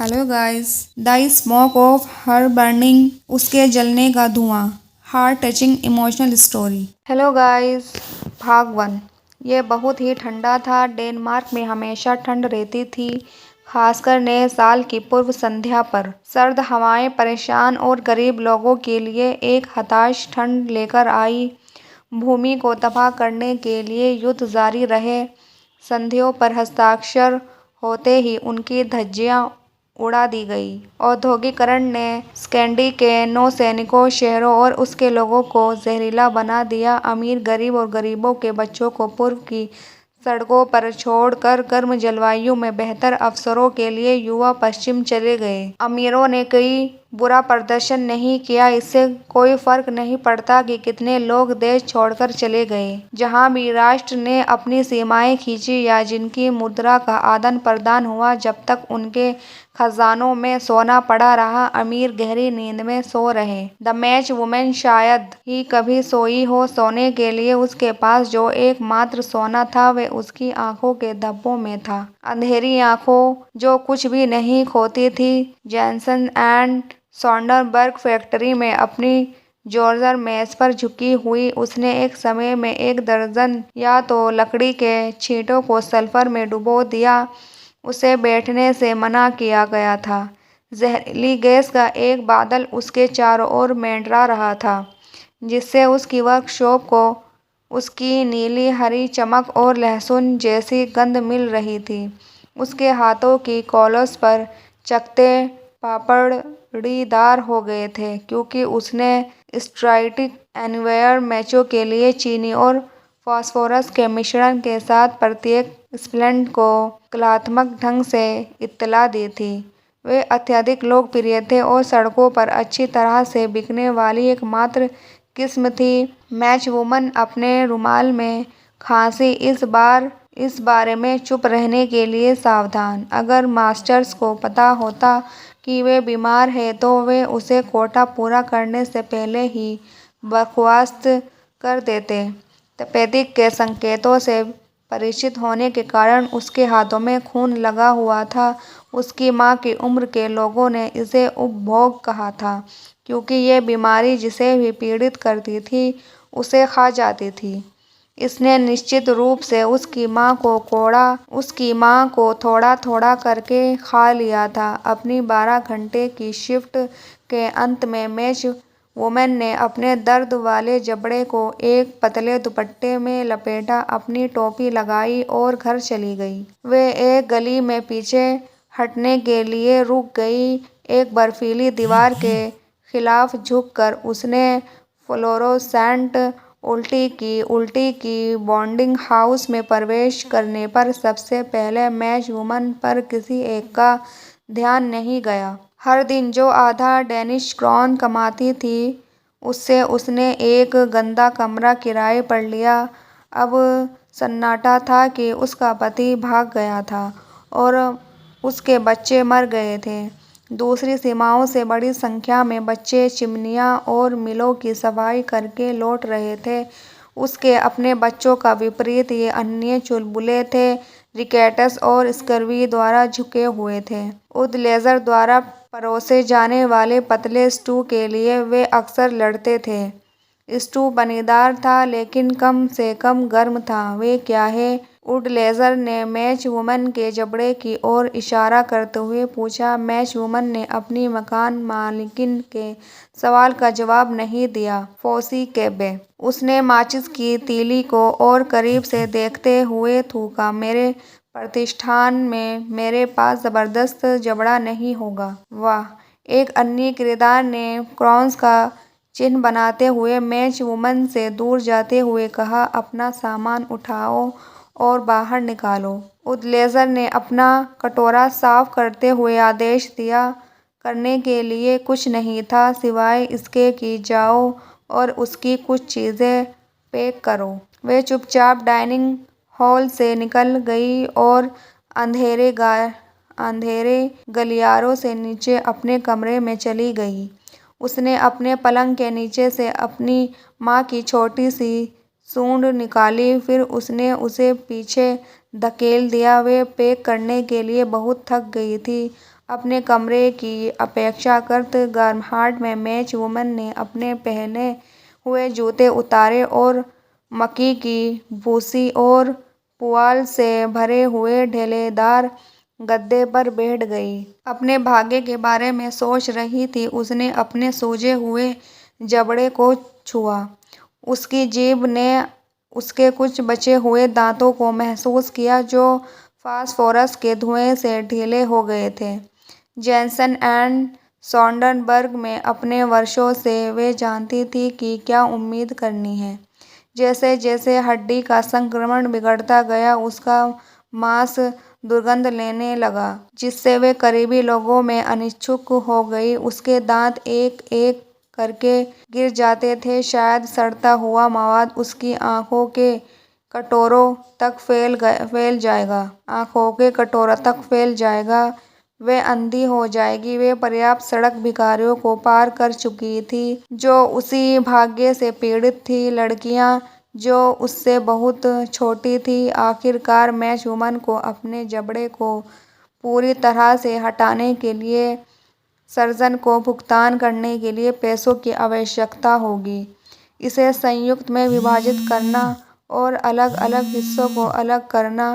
Hello guys, the smoke of her burning, उसके जलने का धुआं, heart touching emotional story. Hello guys, भाग 1। ये बहुत ही ठंडा था। डेनमार्क में हमेशा ठंड रहती थी, खासकर नए साल की पूर्व संध्या पर। सर्द हवाएं परेशान और गरीब लोगों के लिए एक हताश ठंड लेकर आई। भूमि को तबाह करने के लिए युद्ध जारी रहे। संधियों पर हस्ताक्षर होते ही उनकी धज्जियां उड़ा दी गई। औद्योगिकरण ने स्कैंडी के नौसैनिकों, शहरों और उसके लोगों को जहरीला बना दिया। अमीर गरीब और गरीबों के बच्चों को पूर्व की सड़कों पर छोड़कर गर्म जलवायु में बेहतर अवसरों के लिए युवा पश्चिम चले गए। अमीरों ने कोई बुरा प्रदर्शन नहीं किया। इससे कोई फर्क नहीं पड़ता कि कितने लोग देश छोड़कर चले गए। जहां भी राष्ट्र ने अपनी सीमाएं खींची या जिनकी मुद्रा का आदान प्रदान हुआ, जब तक उनके खजानों में सोना पड़ा रहा, अमीर गहरी नींद में सो रहे। द मैच वुमेन शायद ही कभी सोई हो। सोने के लिए उसके पास जो एकमात्र सोना था, वह उसकी आंखों के धब्बों में था। अंधेरी आंखों जो कुछ भी नहीं खोती थी। जॉनसन एंड सॉन्डरबर्ग फैक्ट्री में अपनी जॉर्जर मेज पर झुकी हुई, उसने एक समय में 1 दर्जन या तो लकड़ी के छींटों को सल्फर में डुबो दिया। उसे बैठने से मना किया गया था। जहरीली गैस का एक बादल उसके चारों ओर मंडरा रहा था, जिससे उसकी वर्कशॉप को उसकी नीली हरी चमक और लहसुन जैसी गंध मिल रही थी। उसके हाथों की कॉलर्स पर चकत्ते पापड़ीदार हो गए थे, क्योंकि उसने स्ट्राइटिक एनीवेयर मैचों के लिए चीनी और फास्फोरस के मिश्रण के साथ प्रत्येक स्प्लिंट को कलात्मक ढंग से इत्तला दी थी। वे अत्यधिक लोकप्रिय थे और सड़कों पर अच्छी तरह से बिकने वाली एकमात्र किस्म थी। मैच वुमन अपने रुमाल में खांसी, इस बारे में चुप रहने के लिए सावधान। अगर मास्टर्स को पता होता कि वे बीमार है, तो वे उसे कोटा पूरा करने से पहले ही बर्खास्त कर देते। तपेदिक के संकेतों से परिचित होने के कारण उसके हाथों में खून लगा हुआ था। उसकी माँ की उम्र के लोगों ने इसे उपभोग कहा था, क्योंकि ये बीमारी जिसे भी पीड़ित करती थी, उसे खा जाती थी। इसने निश्चित रूप से उसकी माँ को थोड़ा थोड़ा करके खा लिया था। अपनी 12 घंटे की शिफ्ट के अंत में मैच वुमन ने अपने दर्द वाले जबड़े को एक पतले दुपट्टे में लपेटा, अपनी टोपी लगाई और घर चली गई। वे एक गली में पीछे हटने के लिए रुक गई। एक बर्फीली दीवार के खिलाफ झुककर उसने फ्लोरोसेंट उल्टी की। बोर्डिंग हाउस में प्रवेश करने पर सबसे पहले मैच वुमन पर किसी एक का ध्यान नहीं गया। हर दिन जो आधा डेनिश क्रोन कमाती थी, उससे उसने एक गंदा कमरा किराए पर लिया। अब सन्नाटा था कि उसका पति भाग गया था और उसके बच्चे मर गए थे। दूसरी सीमाओं से बड़ी संख्या में बच्चे चिमनियाँ और मिलों की सफाई करके लौट रहे थे। उसके अपने बच्चों का विपरीत, ये अन्य चुलबुले थे, रिकेट्स और स्कर्वी द्वारा झुके हुए थे। उदलेजर द्वारा परोसे जाने वाले पतले स्टू के लिए वे अक्सर लड़ते थे। स्टू पनीदार था, लेकिन कम से कम गर्म था। वे क्या है? उडलेजर ने मैच वुमन के जबड़े की ओर इशारा करते हुए पूछा। मैच वुमन ने अपनी मकान मालिकिन के सवाल का जवाब नहीं दिया। फोसी केबे। उसने माचिस की तीली को और करीब से देखते हुए थूका। मेरे प्रतिष्ठान में मेरे पास जबरदस्त जबड़ा नहीं होगा। वाह, एक अन्य किरदार ने क्रॉस का चिन्ह बनाते हुए मैच वुमन से दूर जाते हुए कहा। अपना सामान उठाओ और बाहर निकालो। उदलेजर ने अपना कटोरा साफ करते हुए आदेश दिया। करने के लिए कुछ नहीं था, सिवाय इसके कि जाओ और उसकी कुछ चीज़ें पैक करो। वे चुपचाप डाइनिंग हॉल से निकल गई और अंधेरे गलियारों से नीचे अपने कमरे में चली गई। उसने अपने पलंग के नीचे से अपनी माँ की छोटी सी सूंड निकाली, फिर उसने उसे पीछे धकेल दिया। वे पैक करने के लिए बहुत थक गई थी। अपने कमरे की अपेक्षाकृत गर्माहट में मैच वुमन ने अपने पहने हुए जूते उतारे और मक्खी की भूसी और पुआल से भरे हुए ढेलेदार गद्दे पर बैठ गई। अपने भाग्य के बारे में सोच रही थी। उसने अपने सूजे हुए जबड़े को छुआ। उसकी जीभ ने उसके कुछ बचे हुए दांतों को महसूस किया जो फास्फोरस के धुएं से ढीले हो गए थे। जैनसन एंड सोडरबर्ग में अपने वर्षों से वे जानती थी कि क्या उम्मीद करनी है। जैसे जैसे हड्डी का संक्रमण बिगड़ता गया, उसका मांस दुर्गंध लेने लगा, जिससे वे करीबी लोगों में अनिच्छुक हो गई। उसके दांत एक एक करके गिर जाते थे। शायद सड़ता हुआ मवाद उसकी आंखों के कटोरों तक फैल जाएगा। आंखों के कटोरों तक फैल जाएगा। वे अंधी हो जाएगी। वे पर्याप्त सड़क भिखारियों को पार कर चुकी थी जो उसी भाग्य से पीड़ित थी। लड़कियां जो उससे बहुत छोटी थी। आखिरकार मैच वुमन को अपने जबड़े को पूरी तरह से हटाने के लिए सर्जन को भुगतान करने के लिए पैसों की आवश्यकता होगी। इसे संयुक्त में विभाजित करना और अलग अलग हिस्सों को अलग करना